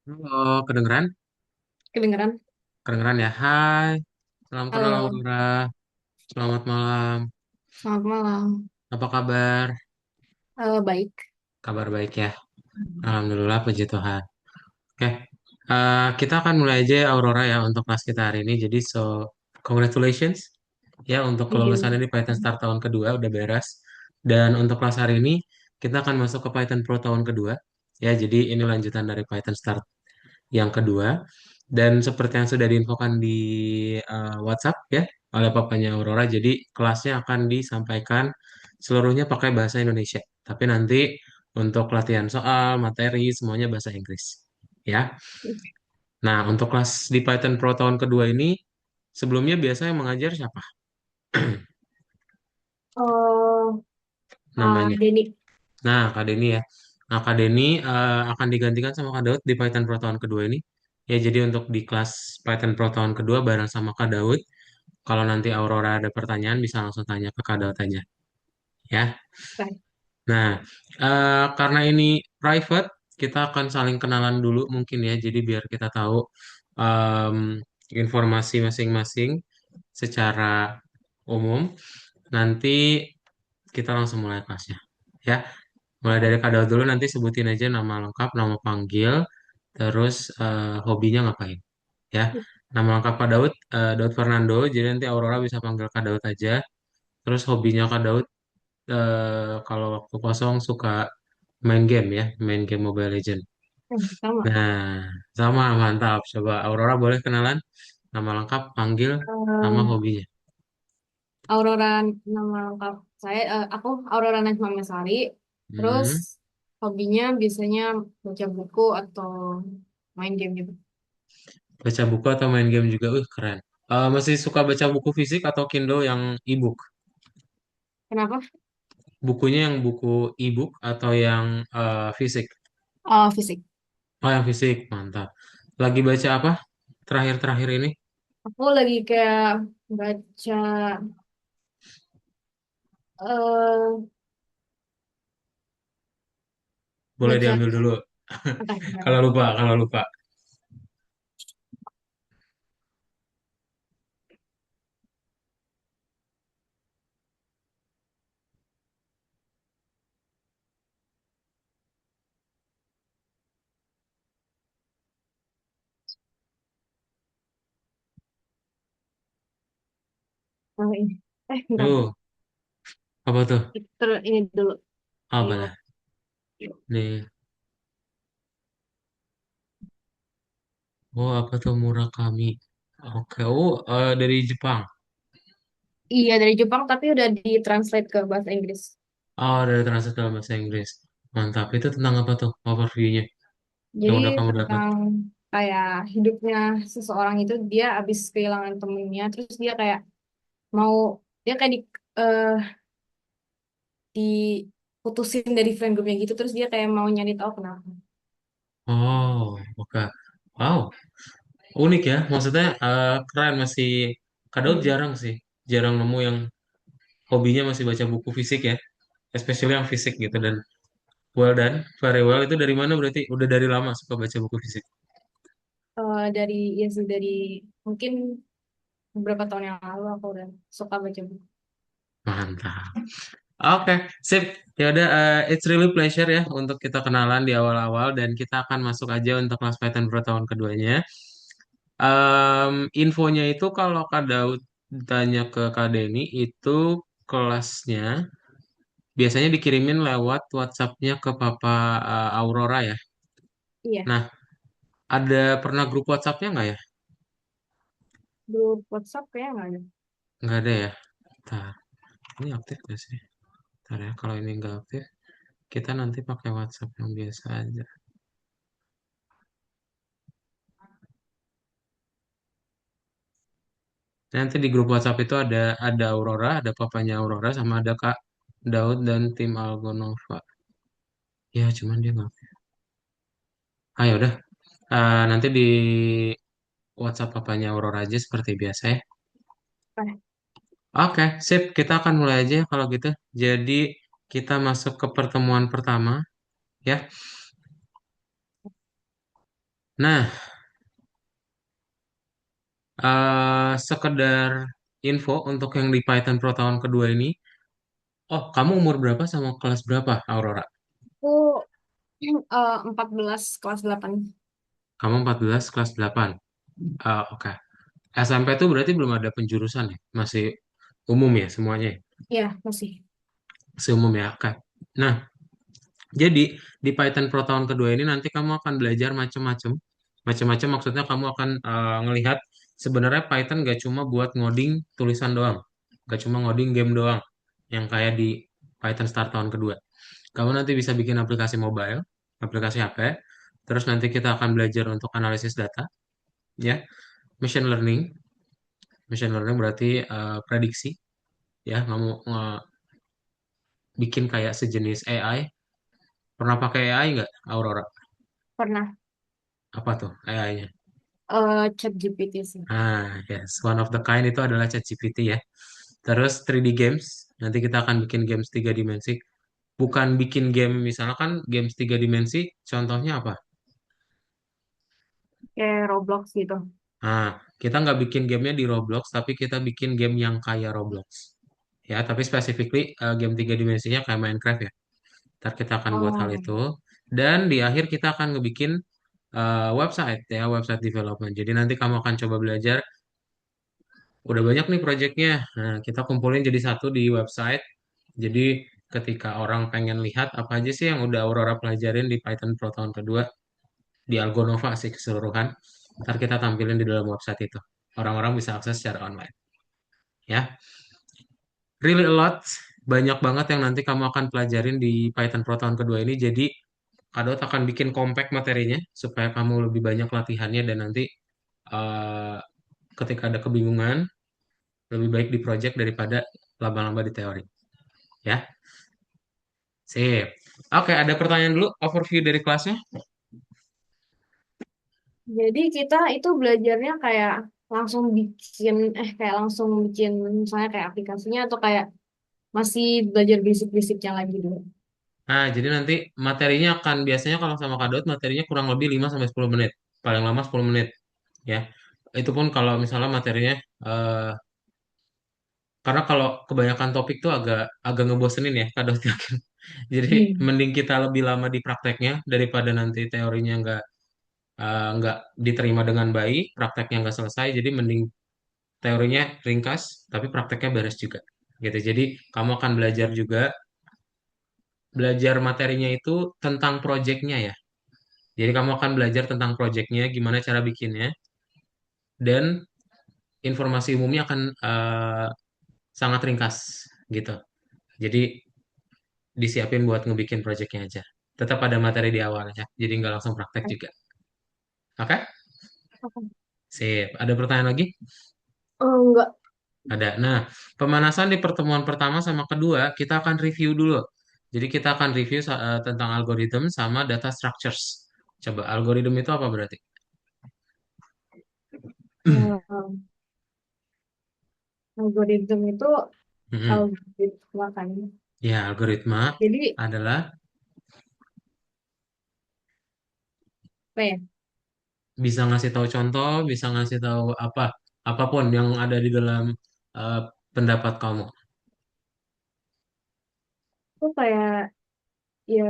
Halo, kedengeran? Kedengeran? Kedengeran ya? Hai, salam kenal Halo, Aurora. Selamat malam. selamat malam. Apa kabar? Baik. Kabar baik ya? Alhamdulillah, puji Tuhan. Oke, kita akan mulai aja ya, Aurora ya untuk kelas kita hari ini. Jadi, congratulations ya untuk Thank kelulusan you. ini Python Start tahun kedua udah beres. Dan untuk kelas hari ini, kita akan masuk ke Python Pro tahun kedua. Ya, jadi ini lanjutan dari Python Start yang kedua. Dan seperti yang sudah diinfokan di WhatsApp ya oleh papanya Aurora, jadi kelasnya akan disampaikan seluruhnya pakai bahasa Indonesia. Tapi nanti untuk latihan soal, materi, semuanya bahasa Inggris. Ya. Nah, untuk kelas di Python Pro tahun kedua ini, sebelumnya biasa yang mengajar siapa Oh, namanya? Denny. Nah, Kak Deni ya. Nah, Kak Deni akan digantikan sama Kak Daud di Python Pro tahun kedua ini. Ya, jadi untuk di kelas Python Pro tahun kedua bareng sama Kak Daud. Kalau nanti Aurora ada pertanyaan bisa langsung tanya ke Kak Daud aja. Ya. Baik. Nah, karena ini private, kita akan saling kenalan dulu mungkin ya. Jadi biar kita tahu em, informasi masing-masing secara umum. Nanti kita langsung mulai kelasnya. Ya. Mulai dari Kak Daud dulu nanti sebutin aja nama lengkap, nama panggil, terus hobinya ngapain. Ya. Nama lengkap Kak Daud, Daud Fernando. Jadi nanti Aurora bisa panggil Kak Daud aja. Terus hobinya Kak Daud, kalau waktu kosong suka main game ya, main game Mobile Legend. Sama. Nah, sama mantap. Coba Aurora boleh kenalan nama lengkap, panggil, sama Eh, hobinya. Aurora, nama lengkap saya. Aku Aurora Najma Mesari. Terus Hmm, hobinya biasanya baca buku atau main game gitu. baca buku atau main game juga, keren. Masih suka baca buku fisik atau Kindle yang e-book? Kenapa? Bukunya yang buku e-book atau yang fisik? Oh, fisik. Oh, yang fisik, mantap. Lagi baca apa terakhir-terakhir ini? Aku lagi kayak baca eh Boleh baca diambil dulu. entah gimana. Kalau lupa. Oh, ini. Bentar. Tuh, apa tuh? Ini dulu. Apa Yuk. dah? Nih, oh apa tuh Murakami? Oke, oh dari Jepang. Iya, dari Jepang tapi udah ditranslate ke bahasa Inggris. Oh, dari translate dalam bahasa Inggris. Mantap. Itu tentang apa tuh overview-nya yang Jadi udah kamu dapat? tentang kayak hidupnya seseorang itu dia habis kehilangan temennya, terus dia kayak mau dia kayak eh, diputusin dari friend groupnya gitu, terus dia kayak mau nyari tahu kenapa. Oh, oke. Wow, unik ya. Maksudnya keren masih. Kadang Hmm. jarang sih, jarang nemu yang hobinya masih baca buku fisik ya, especially yang fisik gitu dan well done, very well. Itu dari mana berarti? Udah dari lama suka baca buku fisik. Dari ya sih dari mungkin beberapa tahun yang lalu aku udah suka baca buku. Mantap. Oke, sip. Ya udah, it's really pleasure ya untuk kita kenalan di awal-awal dan kita akan masuk aja untuk kelas Python Pro tahun keduanya. Infonya itu kalau Kak Daud tanya ke Kak Denny itu kelasnya biasanya dikirimin lewat WhatsApp-nya ke Papa Aurora ya. Iya, Nah, ada pernah grup WhatsApp-nya nggak ya? grup WhatsApp kayaknya nggak ada. Nggak ada ya. Bentar, ini aktif nggak sih? Bentar ya, kalau ini nggak aktif, kita nanti pakai WhatsApp yang biasa aja. Nanti di grup WhatsApp itu ada Aurora, ada papanya Aurora, sama ada Kak Daud dan tim Algonova. Ya, cuman dia nggak. Ah, ya udah. Nanti di WhatsApp papanya Aurora aja seperti biasa ya. Eh, Oke, sip. Kita akan mulai aja ya kalau gitu. Jadi kita masuk ke pertemuan pertama ya. Nah, sekedar info untuk yang di Python Pro tahun kedua ini. Oh, kamu umur berapa sama kelas berapa, Aurora? Aku 14 kelas 8. Kamu 14 kelas 8. Oke. SMP itu berarti belum ada penjurusan ya? Masih umum ya semuanya ya? Ya, masih. Seumum ya, oke. Nah, jadi di Python Pro tahun kedua ini nanti kamu akan belajar macam-macam. Macam-macam maksudnya kamu akan ngelihat sebenarnya Python gak cuma buat ngoding tulisan doang. Gak cuma ngoding game doang. Yang kayak di Python Start tahun kedua. Kamu nanti bisa bikin aplikasi mobile, aplikasi HP. Terus nanti kita akan belajar untuk analisis data, ya. Machine learning. Machine learning berarti prediksi, ya. Kamu bikin kayak sejenis AI. Pernah pakai AI nggak, Aurora? Pernah Apa tuh AI-nya? chat GPT sih. Yes, one of the kind itu adalah ChatGPT ya. Terus 3D games, nanti kita akan bikin games tiga dimensi. Bukan bikin game, misalnya kan games tiga dimensi, contohnya apa? Kayak Roblox gitu. Nah, kita nggak bikin gamenya di Roblox, tapi kita bikin game yang kayak Roblox. Ya, tapi specifically game tiga dimensinya kayak Minecraft ya. Ntar kita akan buat hal Oh, itu. Dan di akhir kita akan ngebikin website ya, website development. Jadi nanti kamu akan coba belajar. Udah banyak nih projectnya. Nah, kita kumpulin jadi satu di website. Jadi ketika orang pengen lihat apa aja sih yang udah Aurora pelajarin di Python Pro tahun kedua di Algonova sih keseluruhan. Ntar kita tampilin di dalam website itu. Orang-orang bisa akses secara online. Ya, really a lot. Banyak banget yang nanti kamu akan pelajarin di Python Pro tahun kedua ini. Jadi Kadot akan bikin compact materinya supaya kamu lebih banyak latihannya dan nanti eh, ketika ada kebingungan lebih baik di project daripada laba-laba di teori. Ya, sip. Oke, ada pertanyaan dulu, overview dari kelasnya. jadi kita itu belajarnya kayak langsung bikin, kayak langsung bikin misalnya kayak aplikasinya atau kayak masih belajar basic-basicnya lagi dulu. Nah, jadi nanti materinya akan biasanya kalau sama Kadot materinya kurang lebih 5 sampai 10 menit. Paling lama 10 menit, ya. Itu pun kalau misalnya materinya eh, karena kalau kebanyakan topik tuh agak agak ngebosenin ya Kadot. Jadi Hmm. mending kita lebih lama di prakteknya daripada nanti teorinya nggak diterima dengan baik, prakteknya nggak selesai. Jadi mending teorinya ringkas, tapi prakteknya beres juga. Gitu. Jadi kamu akan belajar juga, belajar materinya itu tentang projectnya ya. Jadi kamu akan belajar tentang projectnya, gimana cara bikinnya, dan informasi umumnya akan sangat ringkas gitu. Jadi disiapin buat ngebikin projectnya aja. Tetap ada materi di awalnya, jadi nggak langsung praktek juga. Oke? Oke. Sip. Ada pertanyaan lagi? Oh, enggak. Ada. Nah, pemanasan di pertemuan pertama sama kedua, kita akan review dulu. Jadi kita akan review tentang algoritma sama data structures. Coba, algoritma itu apa berarti? Algoritma itu Mm-mm. algoritma kan. Ya, algoritma Jadi adalah apa ya? bisa ngasih tahu contoh, bisa ngasih tahu apa, apapun yang ada di dalam eh, pendapat kamu. Itu kayak ya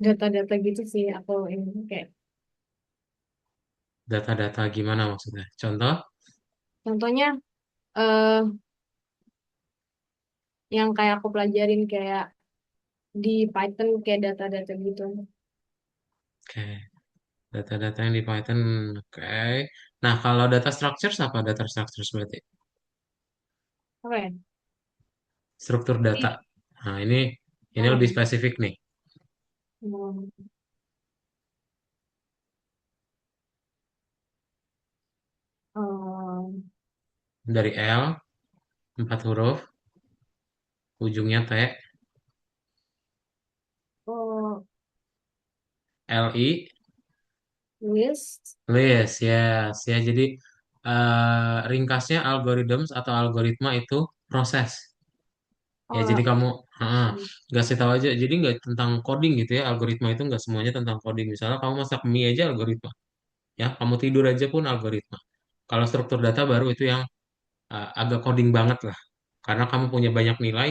data-data gitu sih aku ini kayak Data-data gimana maksudnya? Contoh, contohnya eh yang kayak aku pelajarin kayak di Python kayak data-data gitu. oke, data-data yang di Python, oke. Nah, kalau data structures apa data structures berarti? Apa ya? Struktur data. Jadi, Nah, ini lebih oh, spesifik nih. hmm, um, Dari L, 4 huruf, ujungnya T, oh, LI, list, list, yes. Ya, jadi ringkasnya algorithms atau algoritma itu proses. Ya, Oh, jadi kamu hmm. kasih tahu aja. Jadi nggak tentang coding gitu ya. Algoritma itu nggak semuanya tentang coding. Misalnya kamu masak mie aja algoritma. Ya, kamu tidur aja pun algoritma. Kalau struktur data baru itu yang agak coding banget lah. Karena kamu punya banyak nilai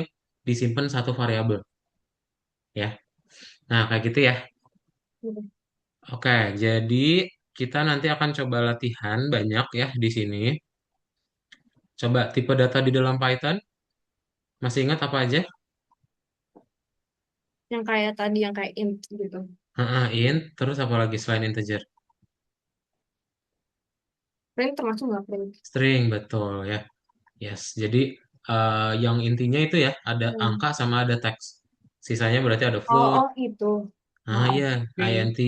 disimpan satu variabel. Ya, nah kayak gitu ya. Oke, jadi kita nanti akan coba latihan banyak ya di sini. Coba tipe data di dalam Python. Masih ingat apa aja? Yang kayak tadi yang kayak int gitu. Int, terus apa lagi selain integer? Print termasuk nggak print? String, betul ya. Yes, jadi yang intinya itu ya ada Hmm. angka sama ada teks. Sisanya berarti ada Oh, float. oh itu. Ah Oh, iya, oke. int,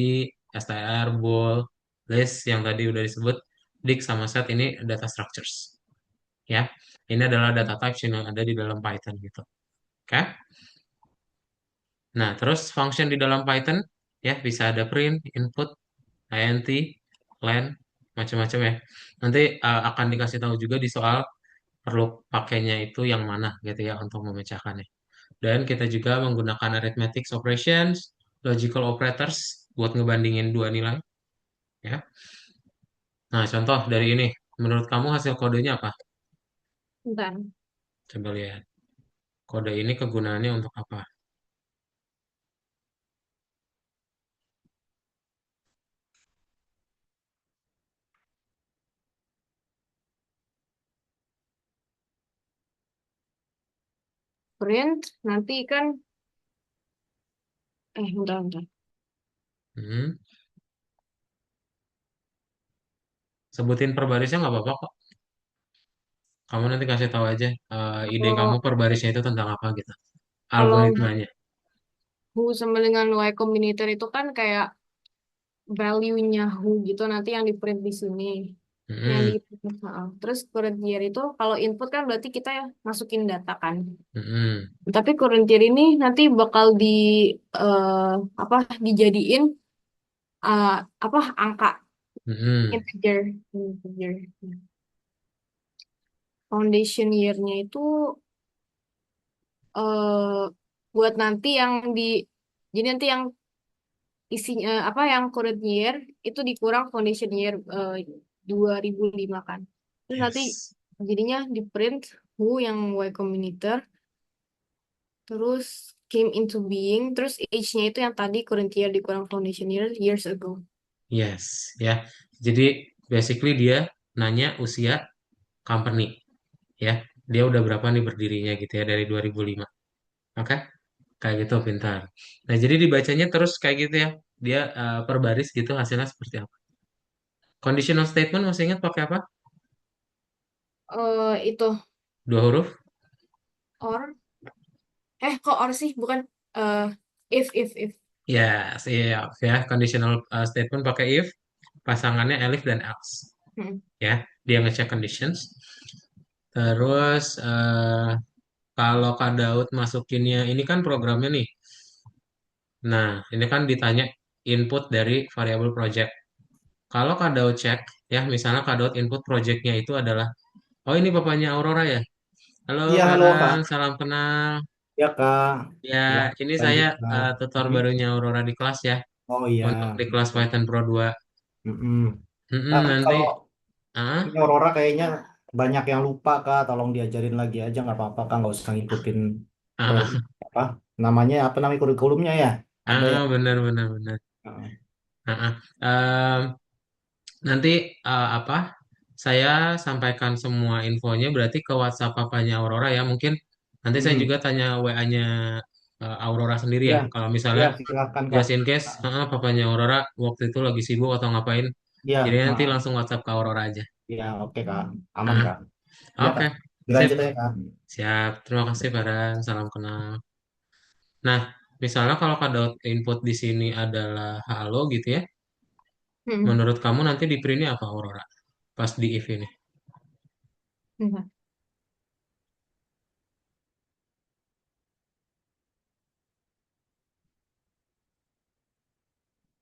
str, bool, list yang tadi udah disebut, dict sama set ini data structures. Ya, ini adalah data types yang ada di dalam Python gitu. Oke? Nah, terus function di dalam Python ya bisa ada print, input, int, len, macam-macam ya. Nanti akan dikasih tahu juga di soal perlu pakainya itu yang mana gitu ya untuk memecahkannya. Dan kita juga menggunakan arithmetic operations, logical operators buat ngebandingin dua nilai ya. Nah, contoh dari ini, menurut kamu hasil kodenya apa? Bentar. Coba lihat. Kode ini kegunaannya untuk apa? Print nanti kan bentar, bentar. Hmm. Sebutin per barisnya nggak apa-apa kok. Kamu nanti kasih tahu aja ide kamu Kalau per barisnya itu tentang apa gitu. kalau Algoritmanya. who sama dengan Y Combinator itu kan kayak value-nya who gitu nanti yang di print di sini. Yang di Hmm. terus current year itu kalau input kan berarti kita ya masukin data kan. Hmm. Tapi current year ini nanti bakal di eh, apa dijadiin eh, apa angka Hmm. integer integer. Foundation year-nya itu eh buat nanti yang di jadi nanti yang isinya apa yang current year itu dikurang foundation year 2005 kan. Terus nanti Yes. jadinya di print who yang Y Combinator terus came into being terus age-nya itu yang tadi current year dikurang foundation year years ago. Yes. Ya. Jadi basically dia nanya usia company ya. Dia udah berapa nih berdirinya gitu ya dari 2005. Oke? Kayak gitu pintar. Nah, jadi dibacanya terus kayak gitu ya. Dia per baris gitu hasilnya seperti apa. Conditional statement masih ingat pakai apa? Itu Dua huruf? or kok or sih bukan eh if. Ya, siap ya. Conditional statement pakai if, pasangannya elif dan else. Hmm. Ya, dia ngecek conditions. Terus kalau Kak Daud masukinnya, ini kan programnya nih. Nah, ini kan ditanya input dari variable project. Kalau Kak Daud cek, ya misalnya Kak Daud input projectnya itu adalah, oh ini bapaknya Aurora ya. Halo Iya, halo Vera, Kak. salam kenal. Ya Kak. Ya, Ya, ini saya lanjut Kak. tutor Hmm? barunya Aurora di kelas ya, Oh iya. untuk di kelas Betul. Python Pro 2. Mm-mm. Mm-mm, Kak, nanti, kalau ah, ini Aurora kayaknya banyak yang lupa Kak. Tolong diajarin lagi aja nggak apa-apa Kak. Nggak usah ngikutin pro ah, apa apa namanya kurikulumnya ya. Ada ya. benar, benar, benar. Heeh. Ah, ah. Nanti apa? Saya sampaikan semua infonya berarti ke WhatsApp papanya Aurora ya. Mungkin nanti saya Mm-mm. juga tanya WA-nya Aurora sendiri ya. Ya, Kalau misalnya ya silakan Kak. just in case papanya Aurora waktu itu lagi sibuk atau ngapain, jadi Ya, nanti heeh. langsung WhatsApp ke Aurora aja. Ya oke Kak. Aman Ah, Kak. Ya oke, Kak. sip. Dilanjut ya Kak. Siap. Terima kasih Farhan. Salam kenal. Nah, misalnya kalau kado input di sini adalah halo gitu ya. Hmm. Menurut kamu nanti di printnya apa Aurora? Pas di if ini. Hmm.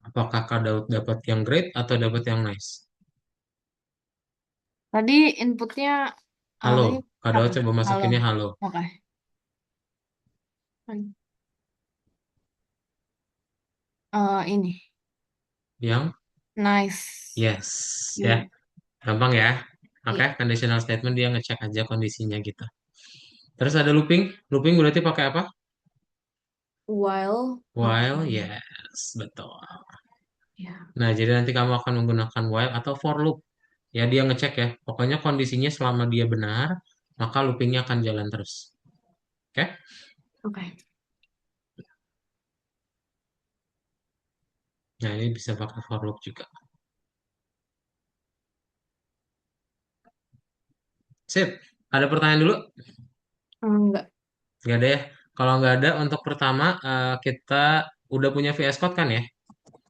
Apakah Kak Daud dapat yang great atau dapat yang nice? Tadi inputnya Halo, ini Kak Daud apa? coba Halo. masukinnya halo. Oke. Ini Yang nice. yes ya, You. gampang ya. Oke, Iya. conditional statement dia ngecek aja kondisinya gitu. Terus ada looping. Looping berarti pakai apa? While not. While, yes, betul. Ya. Nah, jadi nanti kamu akan menggunakan while atau for loop. Ya, dia ngecek ya. Pokoknya kondisinya selama dia benar, maka loopingnya akan jalan terus. Oke? Oke. Nah, ini bisa pakai for loop juga. Sip. Ada pertanyaan dulu? Enggak Nggak ada ya? Kalau nggak ada, untuk pertama, kita udah punya VS Code kan ya?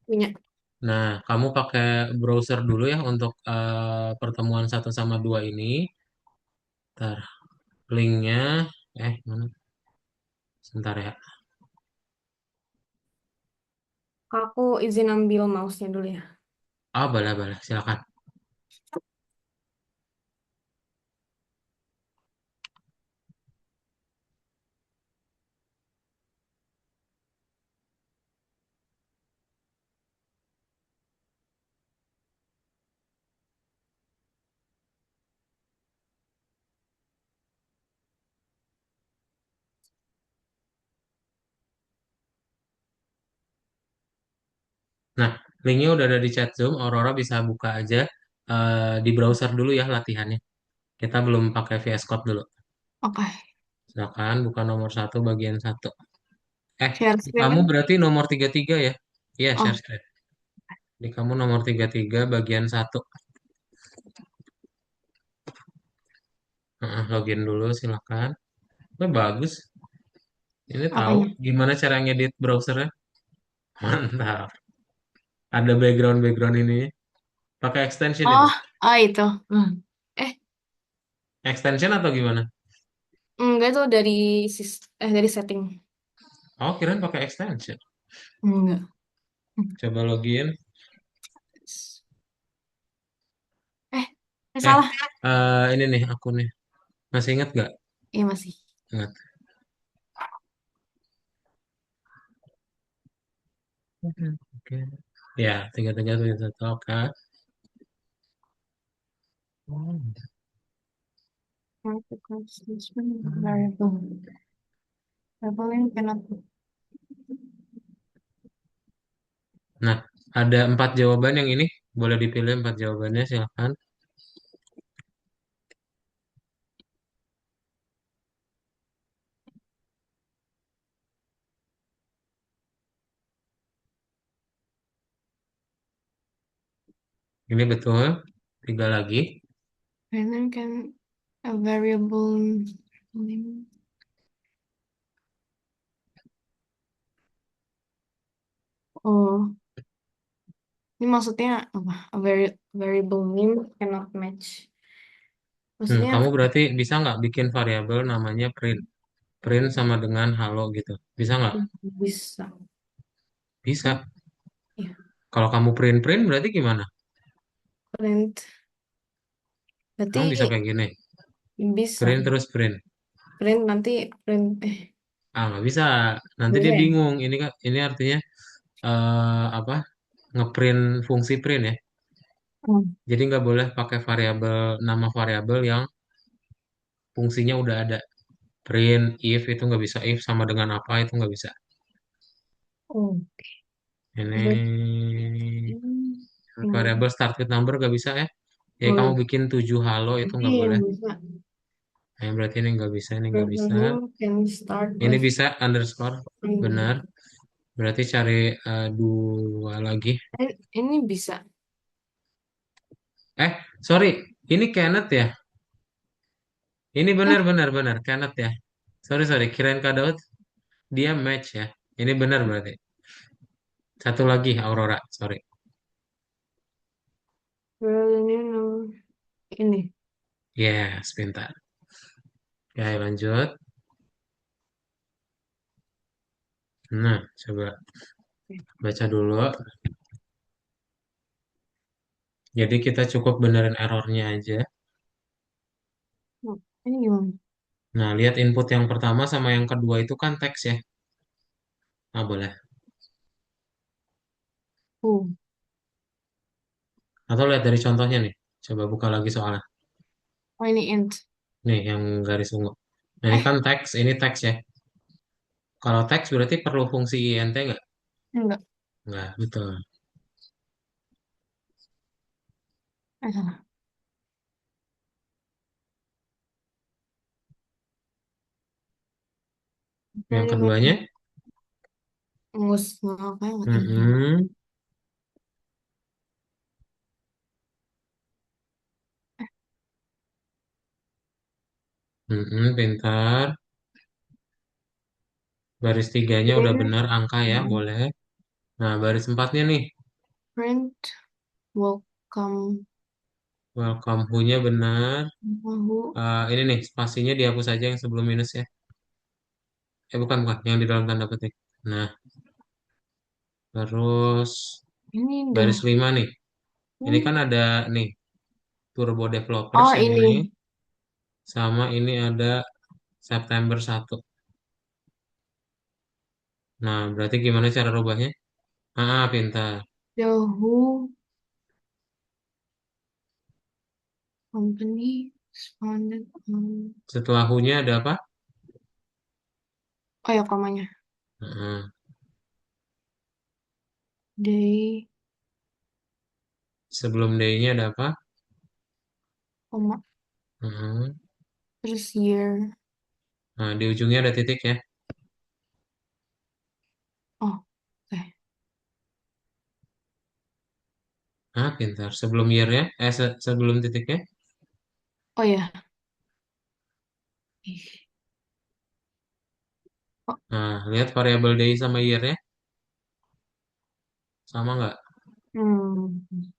punya. Nah, kamu pakai browser dulu ya untuk pertemuan satu sama 2 ini. Ntar, linknya, mana? Sebentar ya. Aku izin ambil mouse-nya dulu ya. Oh, boleh, boleh. Silakan. Nah, linknya udah ada di chat Zoom. Aurora bisa buka aja di browser dulu ya latihannya. Kita belum pakai VS Code dulu. Oke. Silakan buka nomor satu bagian satu. Eh, Share screen kamu kan? berarti nomor 33 ya? Iya, share Oh, screen. Di kamu nomor 33 bagian satu. Login dulu silakan. Bagus. Ini tahu apanya? gimana cara ngedit browsernya? Mantap. Ada background-background ini. Pakai extension itu. Oh, itu. Hmm. Eh, Extension atau gimana? enggak tuh dari dari setting. Oh, kirain pakai extension. Enggak. Hmm. Coba login. Eh, Eh, salah. ini nih aku nih. Masih ingat gak? Iya masih. Ingat. Oke. Ya, 3371. Oke. Variable. Variable ini cannot. Nah, ada 4 jawaban yang ini. Boleh dipilih 4 jawabannya, silahkan. Ini betul. Tiga lagi. And then can a variable name. Oh, ini maksudnya apa? Variable name cannot match. Maksudnya Kamu berarti bisa nggak bikin variabel namanya print? Print sama dengan halo gitu. Bisa nggak? bisa. Hmm, Bisa. ya, Kalau kamu print-print berarti gimana? print. Kamu bisa Berarti kayak gini. bisa. Print terus print. Print nanti print Nggak bisa. Nanti nggak dia bisa ya? bingung. Ini kan ini artinya apa? Ngeprint fungsi print ya. Hmm. Jadi nggak boleh pakai variabel nama variabel yang fungsinya udah ada. Print, if itu nggak bisa. If sama dengan apa itu nggak bisa. Oh, Ini berarti variabel start with number nggak bisa ya. Jadi kamu boleh. bikin 7 halo itu Ini nggak yang boleh. bisa. Nah, berarti ini nggak bisa, ini nggak Variable bisa. name can start Ini with bisa underscore, benar. ini. Berarti cari dua lagi. Ini bisa. Eh, sorry, ini Kenneth ya? Ini Hah? benar, benar, benar, Kenneth ya? Sorry, sorry, kirain Kak Daud, dia match ya. Ini benar berarti. Satu lagi, Aurora, sorry. Ini. Yes, pintar. Ya, lanjut. Nah, coba baca dulu. Jadi kita cukup benerin errornya aja. Oh, ini gimana? Nah, lihat input yang pertama sama yang kedua itu kan teks ya. Ah, boleh. Uh, Atau lihat dari contohnya nih. Coba buka lagi soalnya. oh ini int. Nih, yang garis ungu. Nah, ini Eh, kan teks, ini teks ya. Kalau teks berarti perlu fungsi int nggak? enggak. Nggak, betul. Salah. Yang Dari keduanya, mus apa nggak tahu. mm-mm, pintar. Baris tiganya udah Here, benar angka ya, boleh. Nah, baris empatnya nih, print welcome welcome who-nya benar. who Ini nih, spasinya dihapus aja yang sebelum minus ya. Bukan, bukan, yang di dalam tanda petik. Nah, terus ini baris dah. 5 nih. Ini kan ada nih, Turbo Developers Oh yang ini. ini. Sama ini ada September 1. Nah, berarti gimana cara rubahnya? Pintar. Yahoo company founded on. Setelah who-nya ada apa? Oh ya komanya. Heeh. Day Sebelum day-nya ada apa? koma Heeh. terus year. Nah, di ujungnya ada titik ya. Oh, oke. Pintar. Sebelum year-nya, sebelum titiknya. Oh ya. Ih. Oh, Nah, lihat variabel day sama year-nya. Sama nggak? hmm.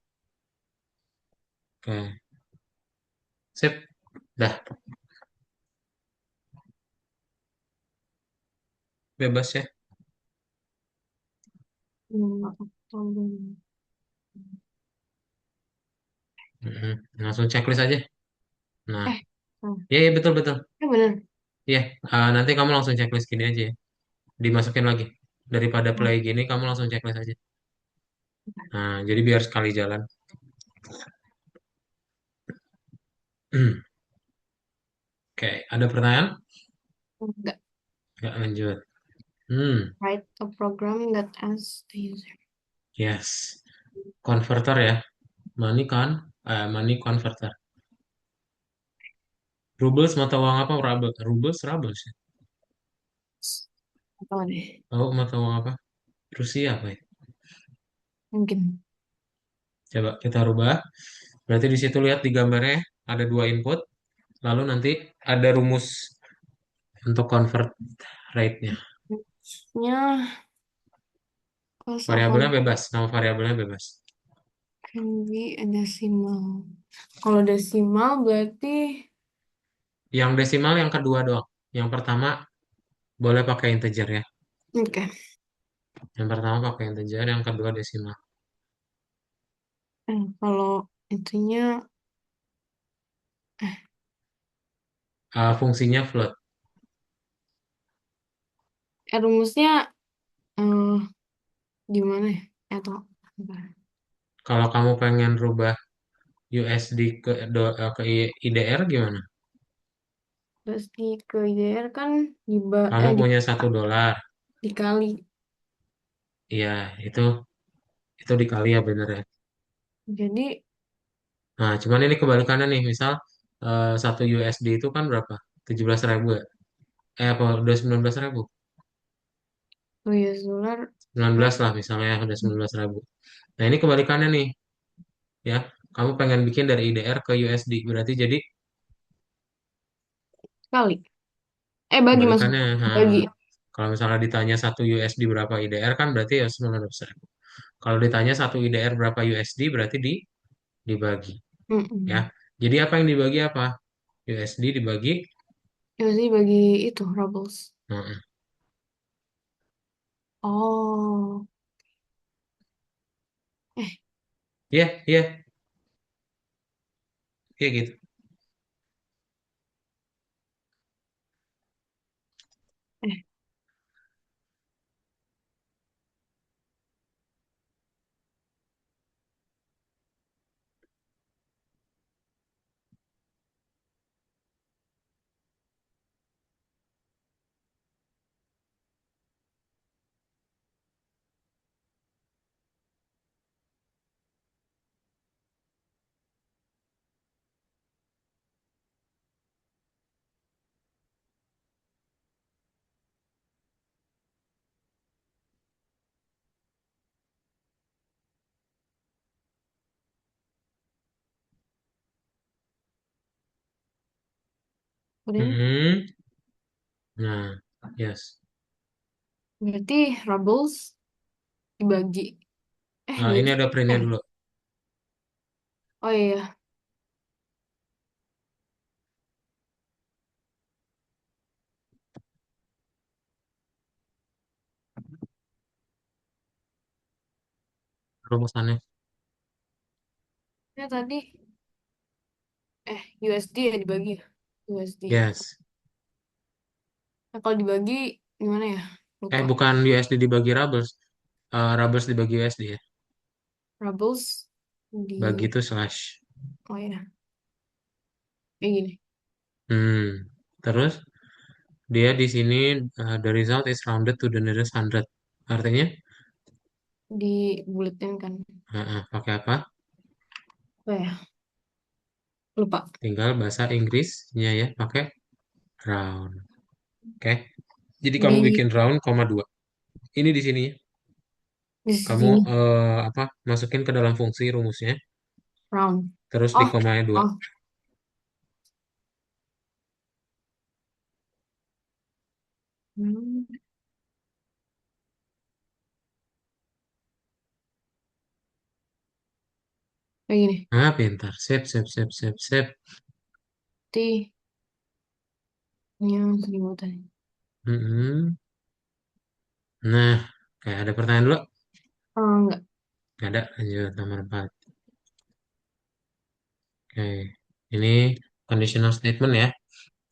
Oke. Sip. Dah, bebas ya. Oktober. Mm-mm. Langsung checklist aja. Nah, Eh, salah. iya, iya, betul, betul. Bener. Iya, nanti kamu langsung checklist gini aja ya. Dimasukin lagi. Daripada Oh, play gini, kamu langsung checklist aja. Nah, jadi biar sekali jalan. Oke, ada pertanyaan? enggak. Nggak lanjut. Hmm, Write a program that asks the user. yes. Converter ya. Money converter. Rubles mata uang apa? Rubles, rubles ya. Apa deh? Tahu mata uang apa? Rusia apa ya? Mungkin. Coba kita rubah. Berarti di situ lihat di gambarnya ada dua input. Lalu nanti ada rumus untuk convert rate-nya. Nya cost of Variabelnya one bebas. Nama variabelnya bebas. can be a decimal. Kalau desimal berarti Yang desimal yang kedua doang. Yang pertama boleh pakai integer ya. oke. Yang pertama pakai integer, yang kedua desimal. Kalau itunya Fungsinya float. rumusnya eh, gimana ya? Atau apa? Kalau kamu pengen rubah USD ke IDR gimana? Terus di ke IDR kan Kamu punya $1. dikali. Iya, itu dikali ya bener ya. Jadi Nah, cuman ini kebalikannya nih. Misal 1 USD itu kan berapa? 17.000 ya? Apa udah 19.000? US dollar 19 lah misalnya udah 19.000. Nah, ini kebalikannya nih ya. Kamu pengen bikin dari IDR ke USD berarti jadi kali. Bagi kebalikannya. maksudnya. Nah, Bagi. kalau misalnya ditanya 1 USD berapa IDR kan berarti ya 19.000. Kalau ditanya 1 IDR berapa USD berarti dibagi ya. Mm-mm. Jadi apa yang dibagi apa? USD dibagi. Ya sih bagi itu rubles. Nah, Oh. Eh, iya, iya, iya gitu. Print. Mm-mm. Nah, yes. Berarti Rubbles dibagi. Nah, ini Berarti ada apa printnya ya? dulu. Oh iya. Rumusannya. Ya tadi. USD ya dibagi ya. USD. Yes. Nah, kalau dibagi gimana ya? Lupa. Bukan USD dibagi Rubles. Rubles dibagi USD ya. Rubbles Bagi di. itu slash. Oh ya. Kayak gini. Hmm. Terus dia di sini the result is rounded to the nearest hundred. Artinya Di buletin kan. pakai apa? Oh ya. Lupa. Tinggal bahasa Inggrisnya ya, pakai round. Oke. Jadi kamu Di bikin round koma 2. Ini di sini ya. di Kamu sini. apa? Masukin ke dalam fungsi rumusnya, Round. terus di Oh. koma 2. Oh. Hmm, kayak gini. Ah, pintar. Sip, sip, sip, sip, sip. T yang tadi. Mm-mm. Nah, kayak ada pertanyaan dulu. Oh, enggak. Nggak ada, lanjut nomor 4. Oke, ini conditional statement ya.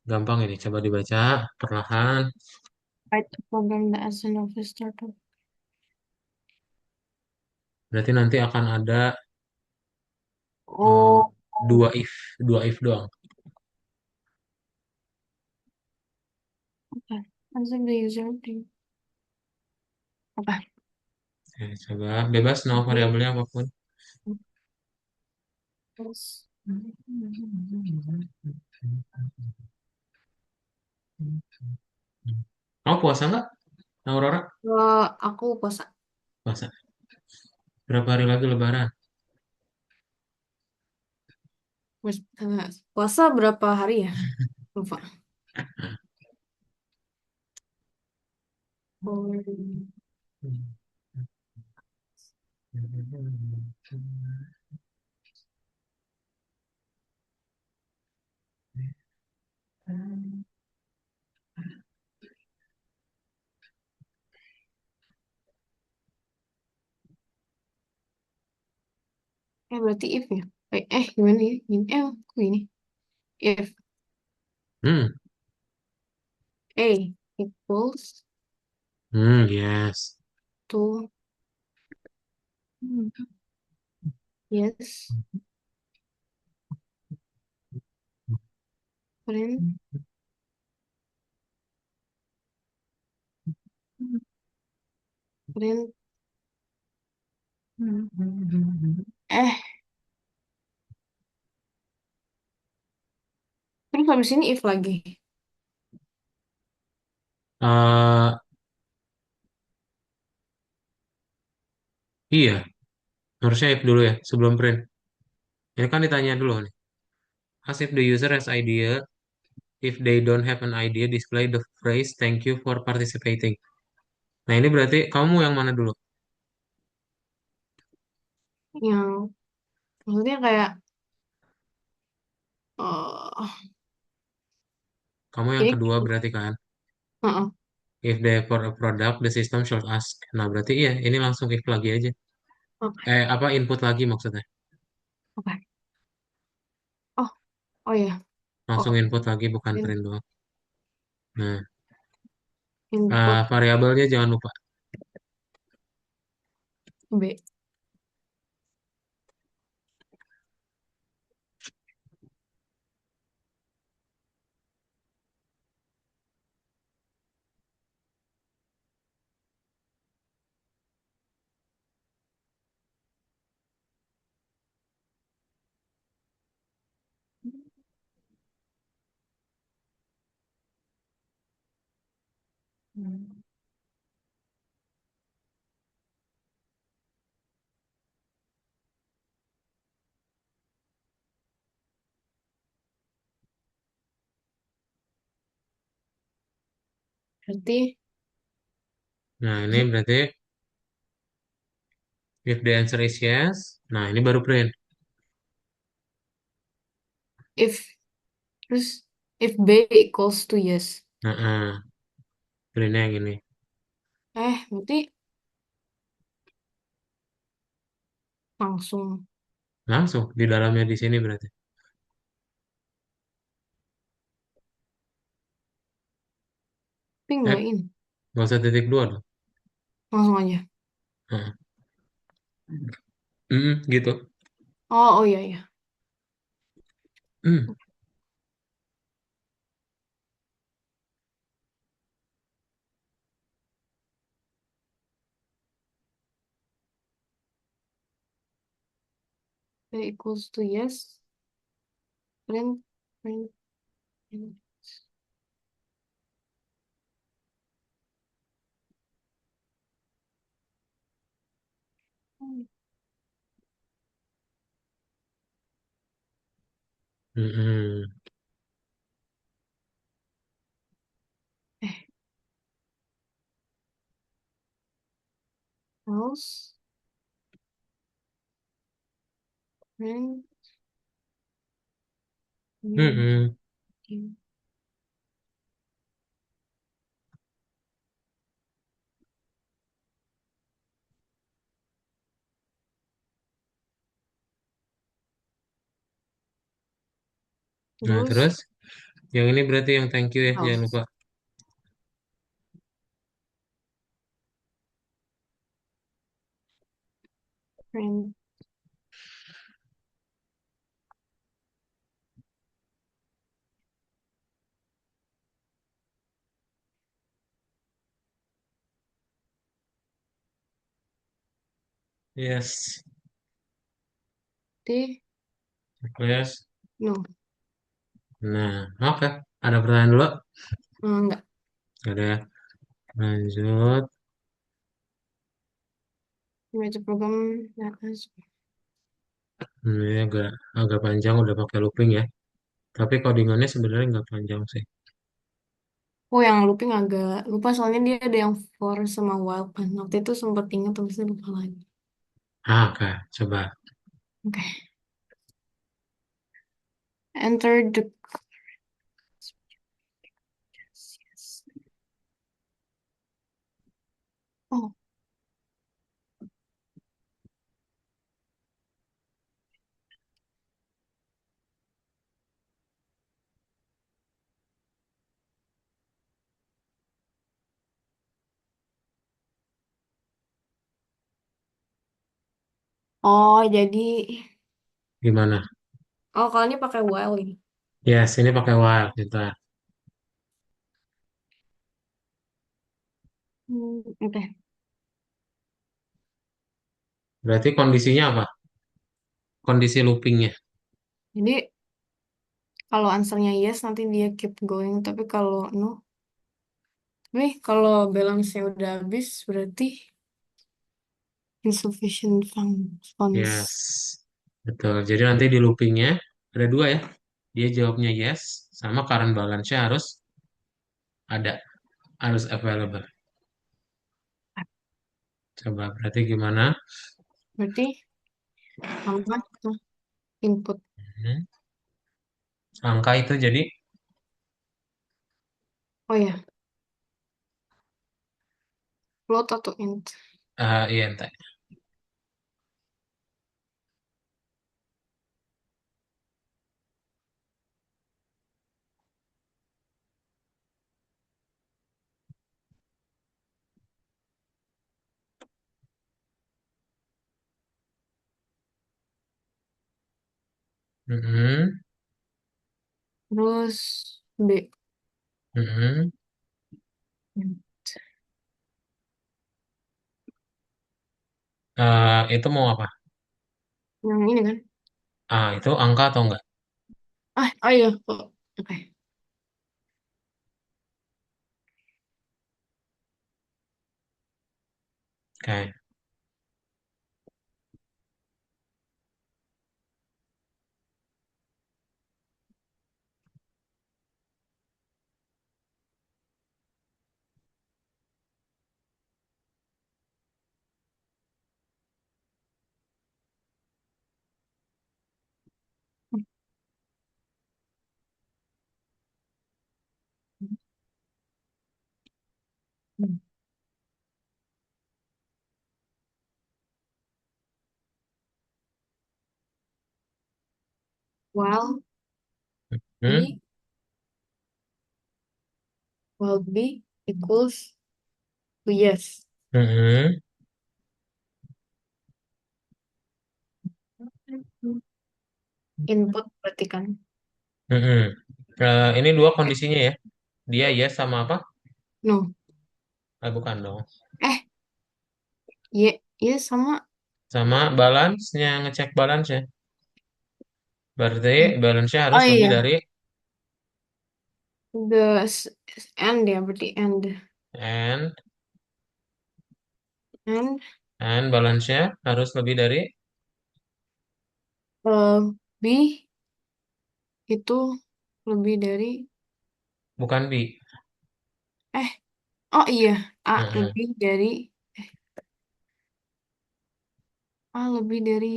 Gampang ini, coba dibaca perlahan. Write a program that as an office startup. Berarti nanti akan ada eh, Oh. dua if doang. Apa? Answer the user thing. Apa? Oke, coba bebas nama Ini. variabelnya apapun. Terus. Kamu puasa nggak, Aurora? Aku puasa. Puasa. Berapa hari lagi Lebaran? Puasa berapa hari ya? Lupa. Oh, berarti if ya? Gimana ya? Gini, kok gini? If Hmm, A equals yes. to yes, print print eh terus habis ini if lagi. Eh iya, harusnya if dulu ya, sebelum print. Ini kan ditanya dulu nih. As if the user has idea, if they don't have an idea, display the phrase thank you for participating. Nah, ini berarti kamu yang mana dulu? Yang maksudnya kayak eh Kamu yang jadi kedua berarti kan? heeh, If they for a product, the system should ask. Nah, berarti iya, ini langsung if lagi aja. oke Apa input lagi maksudnya? oke. Oh, oh ya. Langsung Oh, input lagi, bukan print print doang. Nah, input variabelnya jangan lupa. B. Berarti Nah, ini berarti if the answer is yes. Nah, ini baru print. if terus if B equals to yes. Nah, printnya yang ini. Berarti langsung. Langsung di dalamnya di sini berarti. Tapi Eh, nggak ini. nggak usah titik dua dong. Langsung aja. Nah, gitu. Oh, oh iya, iya. Hmm, B equals to yes. Print, print, print. hmm, Eh, else, print, hmm, new, hmm. new. Nah, Terus terus yang ini berarti yang thank you ya, jangan lupa. else, print. Yes. D, Yes. no. Nah, oke. Ada pertanyaan dulu? Enggak. Nggak ada ya. Lanjut. Baca program that has. Ini agak agak panjang udah pakai looping ya. Tapi codingannya sebenarnya nggak panjang sih. Oh, yang looping agak lupa soalnya dia ada yang for sama while kan. Waktu itu sempat ingat tapi saya lupa lagi. Oke, coba. Oke. Enter the. Yes, yes. Oh, oh jadi. Gimana? Oh, kalau ini pakai while ini. Yes, ini pakai while. Bentar. Oke. Berarti kondisinya apa? Kondisi loopingnya. Jadi kalau answernya yes nanti dia keep going. Tapi kalau balance-nya udah habis berarti insufficient Yes. funds. Betul. Jadi nanti di loopingnya ada dua ya. Dia jawabnya yes, sama current balance-nya harus ada, harus available. Coba berarti gimana? Berarti angka tuh input. Hmm. Angka itu jadi Oh ya, float atau int. iya entah. Mm-mm. Terus B. Mm-mm. Itu mau apa? Yang ini kan? Itu angka atau enggak? Oh iya. Oh, oke. Oke. while Hmm? B while B equals to yes. Mm-mm. Input berarti kan. Mm-mm. Ini dua kondisinya ya. Dia yes sama apa? No. Bukan dong. Eh, yes sama. Sama balance-nya, ngecek balance-nya. Berarti balance-nya Oh harus lebih iya, dari end ya berarti end. and And and balance-nya harus lebih dari B itu lebih dari bukan B. eh oh iya A Mm-mm. lebih dari A lebih dari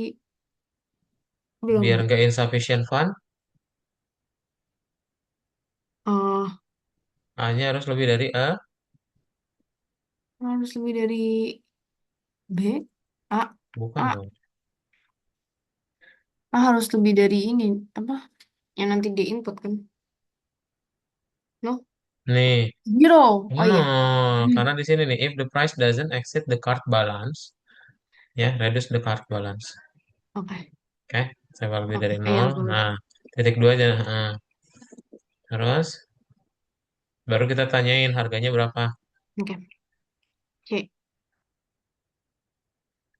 Biar belum. nggak insufficient fund, eh A-nya harus lebih dari A. harus lebih dari B. A Bukan A dong. A harus lebih dari ini apa yang nanti di input kan? No, Nih, zero. Oh no, iya. karena di sini nih, if the price doesn't exceed the card balance, ya, reduce the card balance. Oke. Oke, saya lebih Oke, dari iya nol. boleh. Nah, titik dua aja. Terus, baru kita tanyain harganya berapa. Oke. C.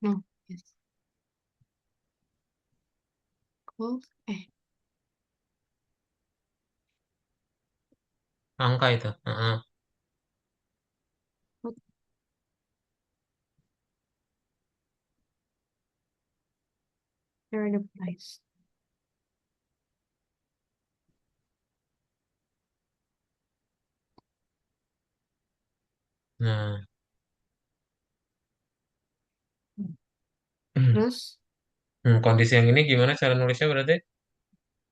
No. Yes. Cool. Angka itu. What are the price? Nah, Terus, kondisi yang ini gimana cara nulisnya berarti?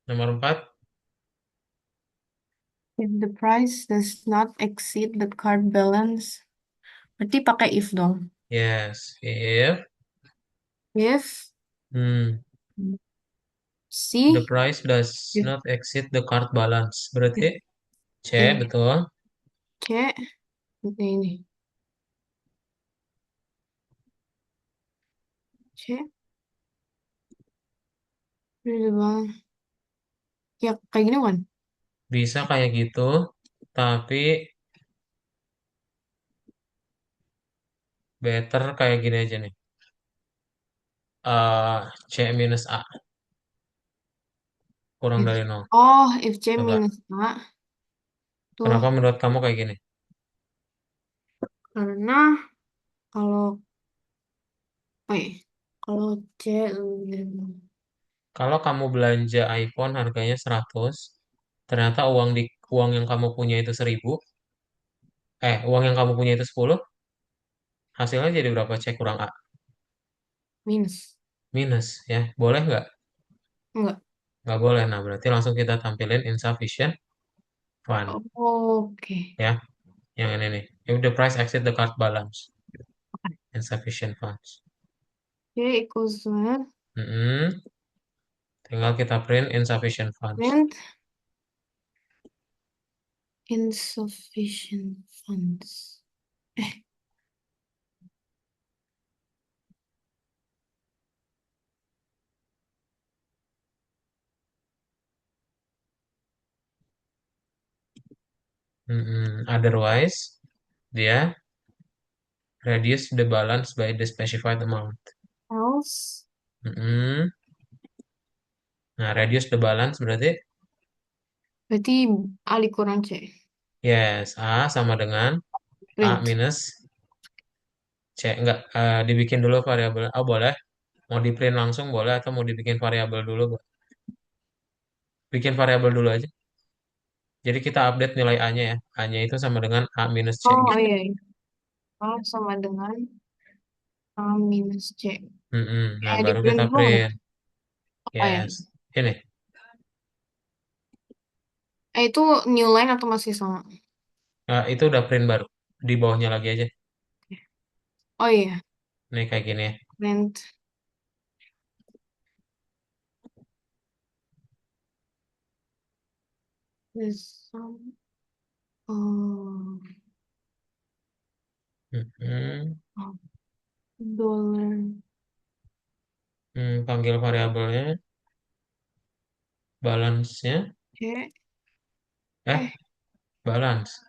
Nomor 4. if the price does not exceed the card balance, berarti pakai if dong. Yes, if If hmm, the C, price does if, not exceed the card balance. if, Berarti C, if betul. C, ini C, ini bang. Ya kayak gini kan? Bisa kayak gitu, tapi better kayak gini aja nih. C minus A, kurang If, dari nol. if C Coba, minus A tuh kenapa menurut kamu kayak gini? karena kalau kalau C lebih dari Kalau kamu belanja iPhone harganya 100, ternyata uang yang kamu punya itu 1000, uang yang kamu punya itu 10, hasilnya jadi berapa? C kurang A. minus. Minus, ya. Boleh nggak? Enggak. Nggak boleh. Nah, berarti langsung kita tampilin insufficient fund. Oke. Ya, yang ini nih. If the price exceed the card balance. Insufficient funds. C equals to Mm-mm. Tinggal kita print insufficient funds. rent insufficient funds. Otherwise, dia reduce the balance by the specified amount. Else, Mm-mm. Nah, reduce the balance berarti berarti Ali kurang C. yes, A sama dengan A Rent. minus C. Enggak, dibikin dulu variabel. Oh, boleh. Mau di print langsung boleh atau mau dibikin variabel dulu. Bikin variabel dulu aja. Jadi kita update nilai A-nya ya. A-nya itu sama dengan A minus C Oh gitu. iya, iya. Oh, sama dengan A minus C. Nah, Di baru print kita dulu nggak? print. Oh ya. Yes. Ini. Itu new line atau masih sama? Itu udah print baru. Di bawahnya lagi aja. Oh iya, Nih kayak gini ya. rent There's some uh, Mm-mm. dollar. Panggil variabelnya, balance-nya, Eh, eh, eh, balance.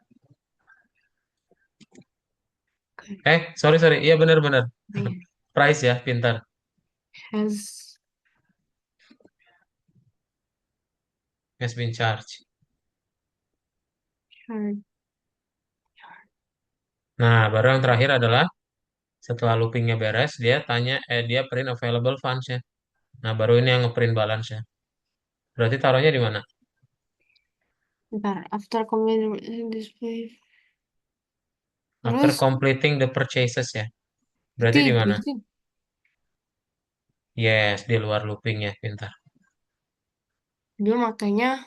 okay. Sorry, sorry. Iya benar-benar. Yeah. Price ya, pintar. Has Has been charged. charged. Nah, baru yang terakhir adalah setelah loopingnya beres, dia print available funds-nya. Nah, baru ini yang ngeprint balance-nya. Berarti taruhnya di mana? Bentar, after completing display. After Terus completing the purchases ya. itu Berarti di mana? itu Yes, di luar loopingnya, pintar. dia makanya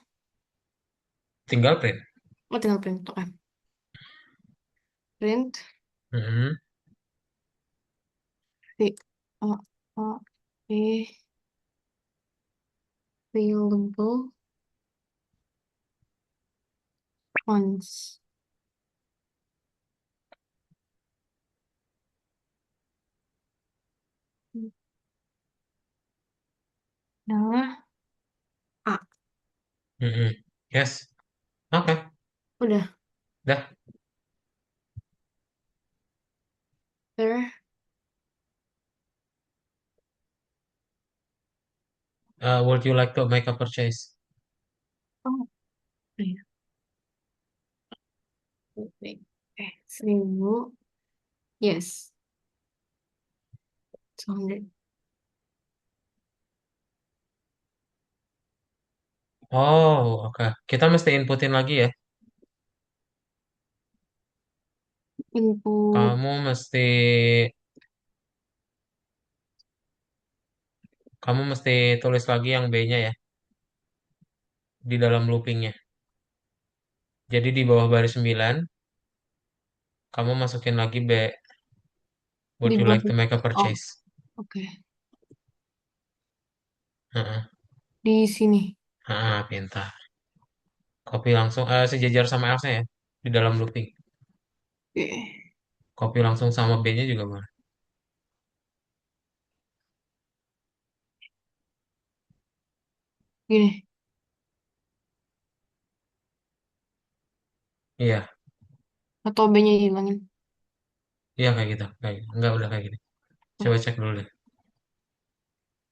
Tinggal print. tinggal print tuh kan. Print Mm-mm. the uh, uh, available funds. Adalah A. Mm-mm. Yes. Oke. Udah. Dah. There. Would you like to make a purchase? Oh, iya. Wait. 1000. Yes. 200. Oh, oke. Kita mesti inputin lagi ya. Input Kamu mesti kamu mesti tulis lagi yang B-nya ya di dalam loopingnya. Jadi di bawah baris 9, kamu masukin lagi B. di Would you like bawah. to make a Oh, purchase? oke. Heeh. Di sini. Pintar. Copy langsung sejajar sama Else ya di dalam looping. Oke. Copy langsung sama B-nya juga boleh. Gini. Iya, Atau B-nya hilangin. iya kayak gitu. Kayak gitu. Enggak udah kayak gitu. Oh, Coba cek dulu deh.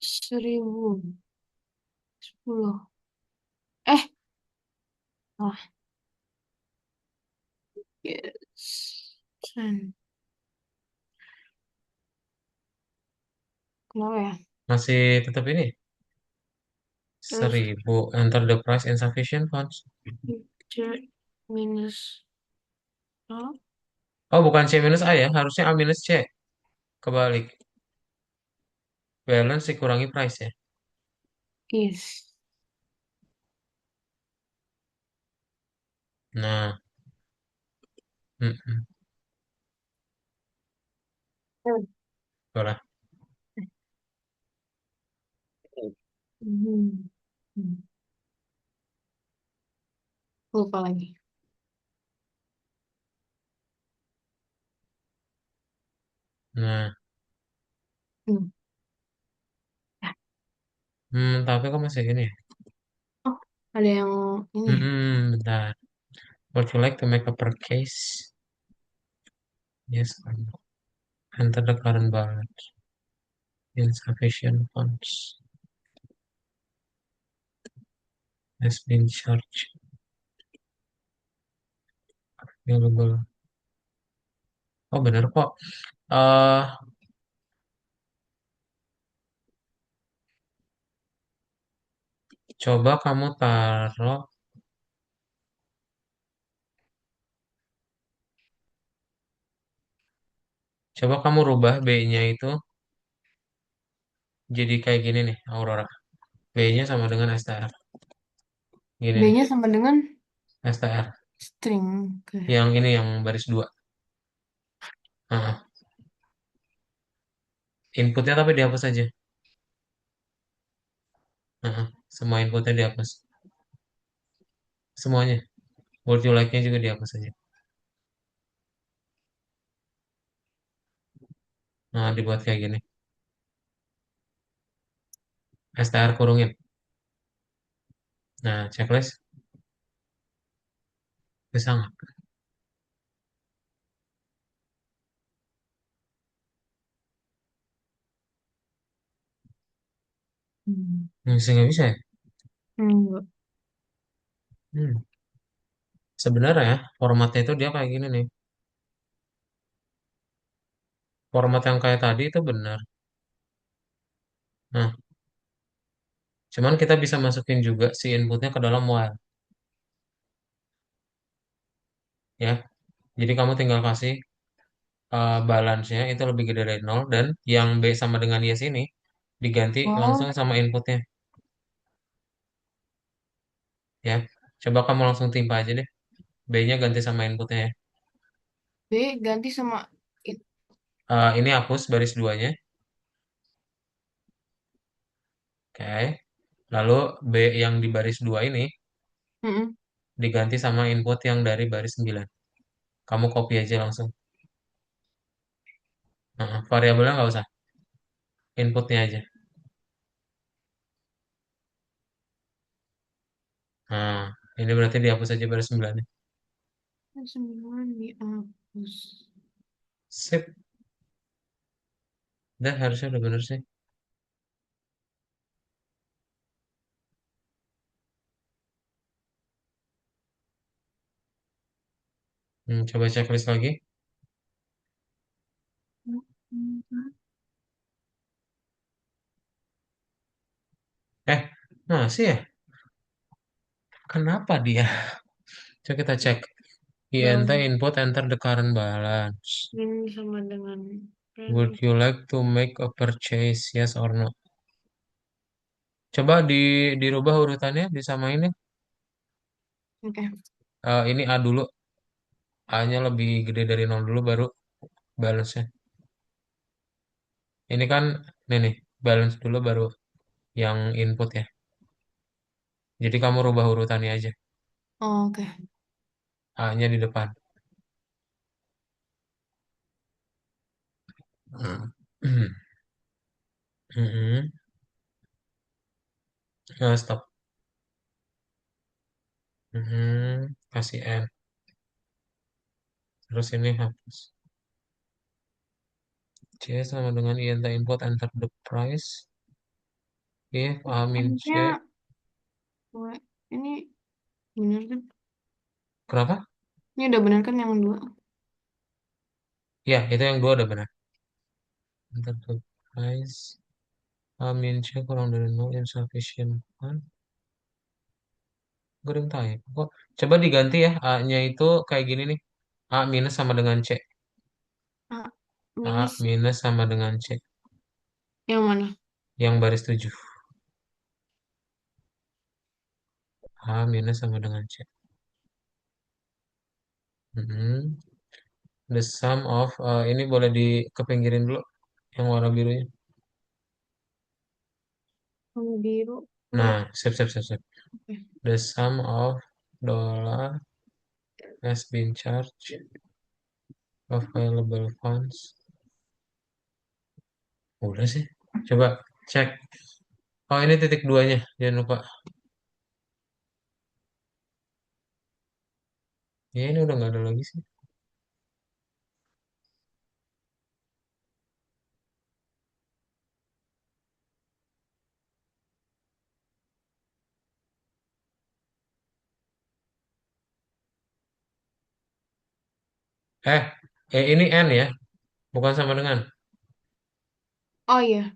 1010. Eh, ah, yes. Sen. Kenapa ya? Masih tetap ini Terus 1000. Enter the price insufficient funds. C minus A. Oh, bukan C minus A ya, harusnya A minus C. Kebalik. Balance dikurangi price ya. Yes. Nah, mm-mm. Hmm. Boleh. Hmm. Hmm. Lupa lagi. Nah, Hmm. Ah, tapi kok masih ini ya? oh, ada yang ini. Bentar. Would you like to make a purchase? Yes or no? Enter the current balance. Insufficient funds has been charged. Available. Oh, bener kok. eh Coba kamu taruh, coba kamu rubah B-nya itu jadi kayak gini nih, Aurora. B-nya sama dengan STR. Gini nih, B-nya sama dengan STR. string. Oke. Yang ini yang baris 2. Inputnya tapi dihapus aja. Semua inputnya dihapus. semuanya. Would you like-nya juga dihapus aja. Nah, dibuat kayak gini. STR kurungin. Nah, checklist bisa nggak? Hmm. Bisa nggak bisa ya? Enggak. Hmm. Sebenarnya ya, formatnya itu dia kayak gini nih. Format yang kayak tadi itu benar. Nah, cuman kita bisa masukin juga si inputnya ke dalam while. Ya, jadi kamu tinggal kasih balance-nya itu lebih gede dari nol dan yang B sama dengan yes ini diganti Oh, langsung sama inputnya. Ya, coba kamu langsung timpa aja deh. B-nya ganti sama inputnya ya. B ganti sama it. Ini hapus baris duanya. Oke. Lalu B yang di baris 2 ini Mm-mm. diganti sama input yang dari baris 9. Kamu copy aja langsung. Variabelnya nggak usah. Inputnya aja. Nah, ini berarti dihapus aja baris 9. Sembilan dihapus. Sip. Dah harusnya udah bener sih. Coba checklist lagi. Eh, masih ya? Kenapa dia? Coba kita cek. INT Balance input enter the current balance. ini sama dengan Would friend. you like to make a purchase? Yes or no? Coba dirubah urutannya, disamain ya. Oke. Ini A dulu. A-nya lebih gede dari nol dulu baru balance-nya. Ini kan nih, balance dulu baru yang input ya. Jadi kamu rubah urutannya aja. Oh, oke. A-nya di depan. Hmm. Nah, stop. Kasih N. Terus ini hapus. C sama dengan int input enter the price. If A min C. Harusnya ini benar kan? Kenapa? Ini udah benar kan yang dua? Ya, itu yang dua udah benar. Enter the price. A min C kurang dari 0 insufficient fund. Gue udah tahu ya. Coba diganti ya. A-nya itu kayak gini nih. A minus sama dengan C. A A minus minus sama dengan C. yang mana? Yang baris 7. A minus sama dengan C. Mm-mm. The sum of ini boleh dikepinggirin dulu yang warna birunya. Yang biru. Nah, sip sip sip sip. Oke. The sum of dollar has been charged available funds. Udah sih. Coba cek. Oh, ini titik duanya. Jangan lupa. Ya, ini udah nggak ada lagi sih. Eh, ini N ya, bukan sama dengan. Oh iya.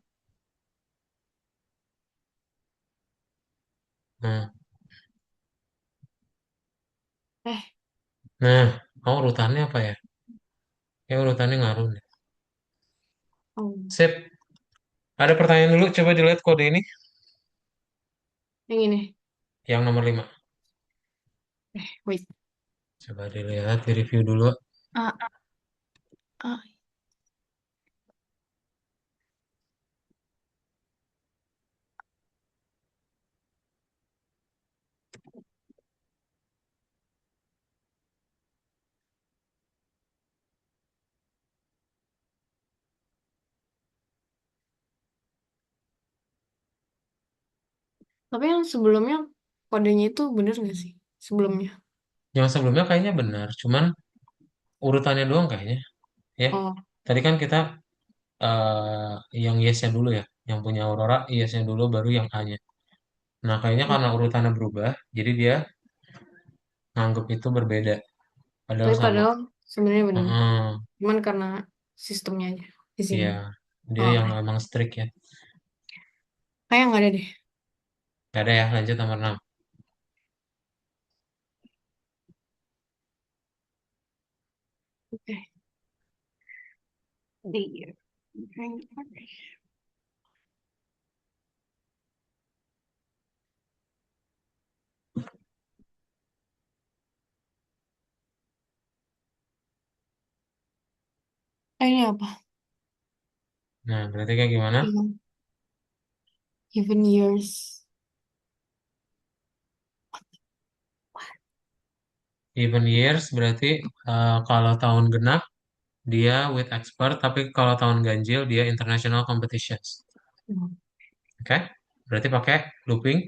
Nah, Eh, nah, oh urutannya apa ya? Ya urutannya ngaruh nih. oh. Sip. Ada pertanyaan dulu, coba dilihat kode ini. Yang ini. Yang nomor 5. Wait. Coba dilihat, di review dulu. A, A. Tapi yang sebelumnya kodenya itu bener nggak sih? Sebelumnya. Yang sebelumnya kayaknya benar, cuman urutannya doang kayaknya. Ya, Oh, tadi kan kita yang yes-nya dulu ya, yang punya Aurora yes-nya dulu, baru yang A-nya. Nah, kayaknya oh. karena urutannya berubah, jadi dia nganggep itu berbeda, padahal Tapi sama. padahal sebenarnya bener. Heeh, Cuman karena sistemnya aja di sini. iya, dia Oh, yang oke. emang strict ya. Kayak nggak ada deh. Gak ada ya, lanjut nomor 6. Oke. Di. Ini apa? Nah, berarti kayak gimana? Even, even years. Even years berarti kalau tahun genap dia with expert, tapi kalau tahun ganjil dia international competitions. Hmm. Oke? Berarti pakai looping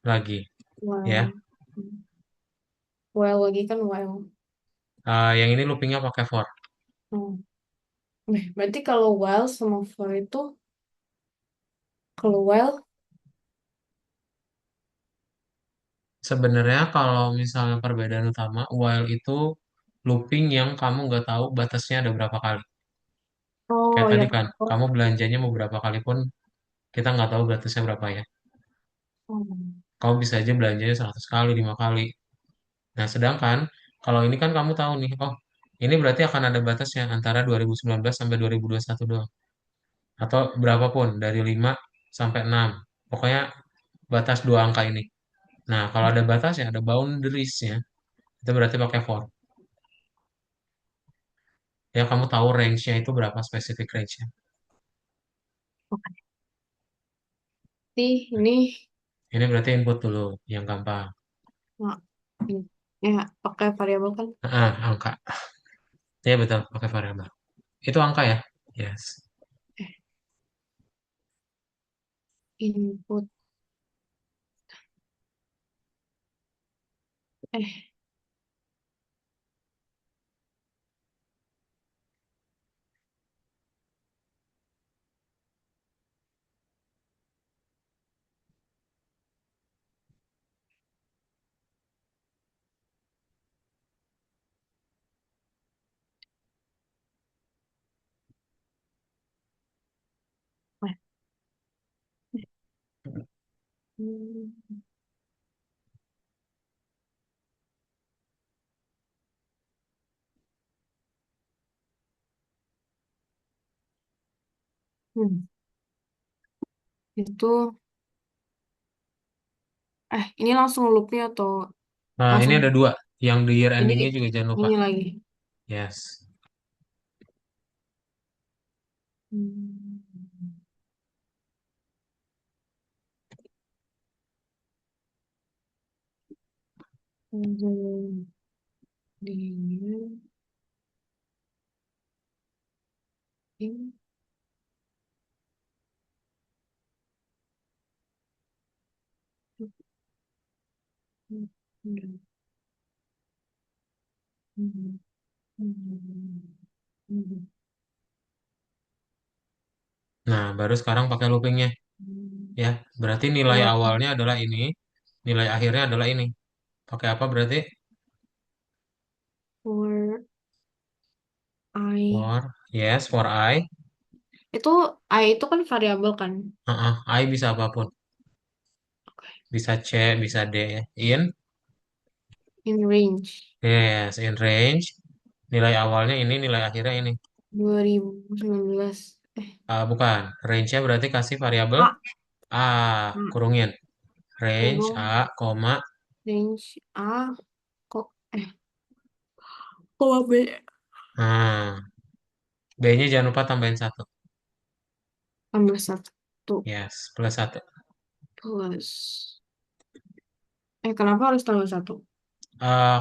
lagi ya. Well, well lagi kan well. Yang ini loopingnya pakai for. Oh. Berarti kalau well sama for itu, kalau well, Sebenarnya kalau misalnya perbedaan utama, while itu looping yang kamu nggak tahu batasnya ada berapa kali. Kayak oh tadi ya kan, for. kamu belanjanya mau berapa kali pun kita nggak tahu batasnya berapa ya. Oh. Kamu bisa aja belanjanya 100 kali, 5 kali. Nah, sedangkan kalau ini kan kamu tahu nih, oh ini berarti akan ada batasnya antara 2019 sampai 2021 doang. Atau berapapun, dari 5 sampai 6. Pokoknya batas dua angka ini. Nah, kalau ada batasnya, ada boundariesnya, itu berarti pakai for. Ya, kamu tahu range-nya itu berapa, spesifik range-nya. Oke. Ini Ini berarti input dulu, yang gampang. nah, ini. Ya pakai variabel kan. Angka. Ya, betul, pakai variabel. Itu angka ya? Yes. Eh, input. Eh, eh. Hmm. Hmm. Itu, ini langsung loopnya atau Nah, ini langsung ada dua. Yang di year ini endingnya juga jangan lupa. ini lagi. Yes. Hmm. Hmm. Di- ini. Hmm. Hmm. Hmm. Hmm. Nah, baru sekarang pakai loopingnya. Hmm. Ya, berarti nilai For, awalnya adalah ini, nilai akhirnya adalah ini. Pakai apa berarti? for I. For, yes, for I. Itu I itu kan variabel kan. I bisa apapun. Bisa C, bisa D. In, In range yes, in range. Nilai awalnya ini, nilai akhirnya ini. 2019. Bukan, range-nya berarti kasih variabel A. A, kurungin. Range A, Kurung koma. range A kok koma B Nah, B-nya jangan lupa tambahin satu. tambah satu Yes, plus satu. plus kenapa harus tambah satu?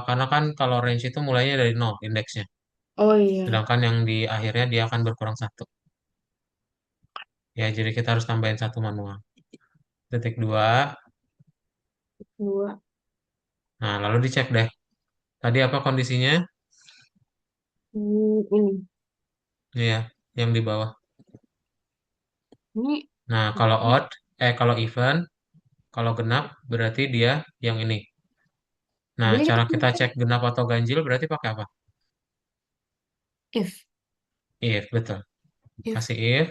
Karena kan kalau range itu mulainya dari nol indeksnya. Oh iya. Sedangkan yang di akhirnya dia akan berkurang satu. Ya, jadi kita harus tambahin satu manual. Titik dua. dua. Nah, lalu dicek deh. Tadi apa kondisinya? Ini. Ini ya, yang di bawah. Ini. Nah, kalau odd, kalau even, kalau genap berarti dia yang ini. Nah, Jadi kita cara kita pakai cek genap atau ganjil berarti pakai apa? if. If, betul. If. Kasih if,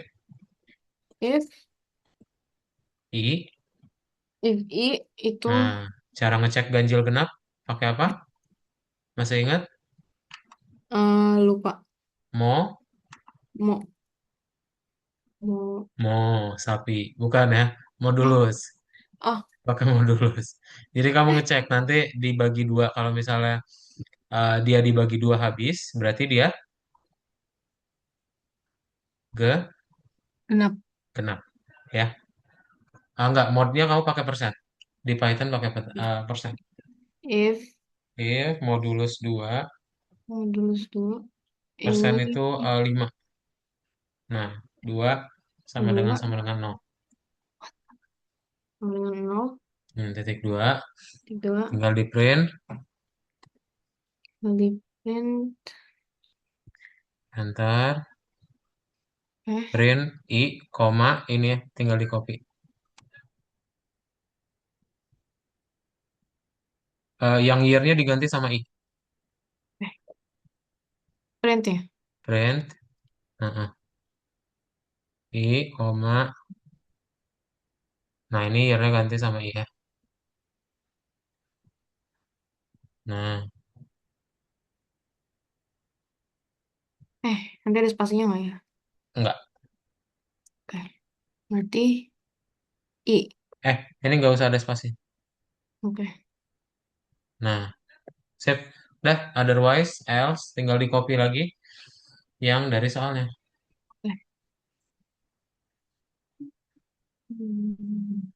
If. i. If I itu Nah, cara ngecek ganjil genap pakai apa? Masih ingat? lupa. Mo, Mau. Mau. mo, sapi. Bukan ya, Oh. modulus. Oh. Pakai modulus. Jadi kamu Eh. ngecek nanti dibagi dua. Kalau misalnya dia dibagi dua habis, berarti dia ge Genap. genap. Ya, enggak, modnya kamu pakai persen. Di Python pakai persen. If If modulus 2 modulus dua persen ini itu 5. Nah, 2 dua sama dengan 0. sama dengan nol Titik 2 tiga tinggal di print, kali print enter, eh print i, koma, ini ya, tinggal di copy. Yang year-nya diganti sama i. eh print ya. Print, i, koma, nah ini year-nya ganti sama i ya. Nah, Nanti ada spasinya nggak ya? enggak. Oke, berarti i. Ini nggak usah ada spasi. Oke. Nah, save. Dah, otherwise, else, tinggal di copy lagi yang dari soalnya. Oke. Hmm.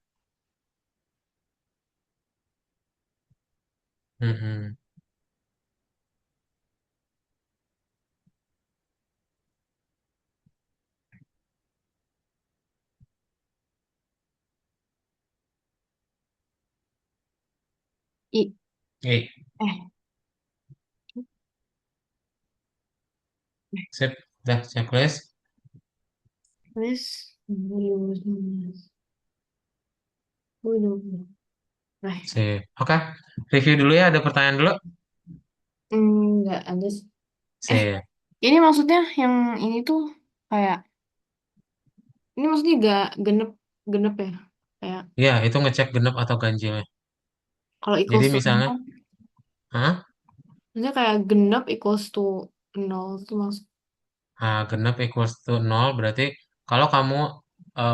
Mhm. I. I, eh save. Dah, checklist. Terus 2019. Waduh. Save. Oke, review dulu ya. Ada pertanyaan dulu. Nggak ada eh Save. ini maksudnya yang ini tuh kayak ini maksudnya gak genep genep ya, kayak Ya, itu ngecek genap atau ganjilnya. kalau Jadi equals to misalnya, nol, hah? maksudnya kayak genep equals to nol tuh maksud. Genap equals to 0 berarti kalau kamu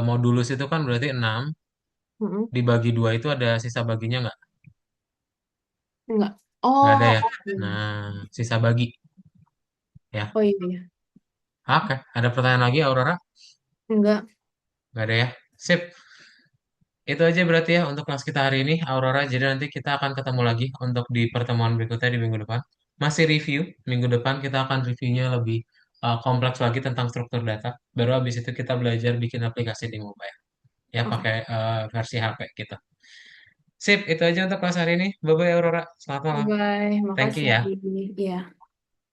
modulus itu kan berarti 6 Mm-mm. dibagi 2 itu ada sisa baginya nggak? Enggak. Nggak ada Oh, ya? oh, Nah, sisa bagi ya. oh iya, iya. Oke, ada pertanyaan lagi Aurora? Enggak. Nggak ada ya? Sip. Itu aja berarti ya untuk kelas kita hari ini, Aurora. Jadi nanti kita akan ketemu lagi untuk di pertemuan berikutnya di minggu depan. Masih review, minggu depan kita akan reviewnya lebih kompleks lagi tentang struktur data. Baru habis itu kita belajar bikin aplikasi di mobile. Ya, Oke. pakai versi HP kita. Sip, itu aja untuk kelas hari ini. Bye-bye Aurora. Selamat malam. Bye. Thank you Makasih. ya. Iya.